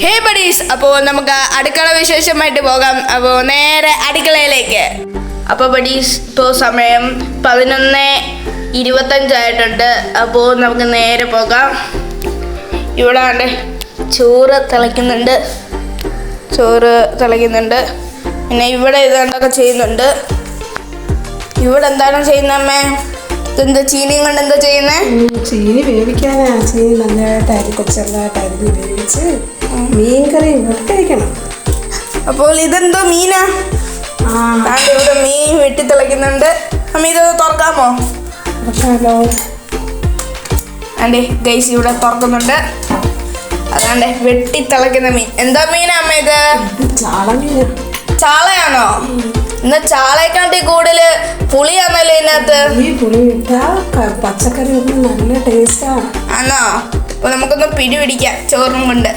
ഹേ buddies, അപ്പോൾ നമുക്ക് അടുക്കള വിശേഷമായിട്ട് പോകാം. അപ്പോൾ നേരെ അടുക്കളയിലേക്ക്. അപ്പോൾ ബഡീസ്, ഇപ്പോൾ സമയം 11:25 അപ്പോൾ നമുക്ക് നേരെ പോകാം. ഇവിടെ ഉണ്ട് ചോറ് തിളയ്ക്കുന്നുണ്ട്. പിന്നെ ഇവിടെ ഇതുകൊണ്ടൊക്കെ ചെയ്യുന്നുണ്ട്. ഇവിടെ എന്താണ് ചെയ്യുന്നത് അമ്മേ? ഇതെന്താ ചീനിയും കൊണ്ട് എന്താ ചെയ്യുന്നേ? ചീനി വേവിക്കാനാ. ചീനി നല്ലതായിട്ട് ചെറുതായിട്ട് അരിഞ്ഞ് വേവിച്ച് മീൻകറി ഇങ്ങോട്ട് കഴിക്കണം. അപ്പോൾ ഇതെന്തോ മീനാ? ഇവിടെ മീൻ വെട്ടി തിളയ്ക്കുന്നുണ്ട്. അമ്മ ഇത് തുറക്കാമോ? തുറക്കാമല്ലോ. ആണ്ടേ ഗൈസ്, ഇവിടെ തുറക്കുന്നുണ്ട്. അതാണ്ടേ വെട്ടി തിളയ്ക്കുന്ന മീൻ. എന്താ മീനാ അമ്മ ഇത്? ചാളമീൻ. ചാളയാണോ? ഇന്ന് ചാളയെക്കാട്ടി കൂടുതൽ പുളിയാണല്ലോ ഇതിനകത്ത്. ഈ പുളി ഇട്ടാ പച്ചക്കറി നല്ല ടേസ്റ്റാണ്. ആണോ? അപ്പൊ നമുക്കൊന്ന് പിടിപിടിക്കാം ചോറും കൊണ്ട്.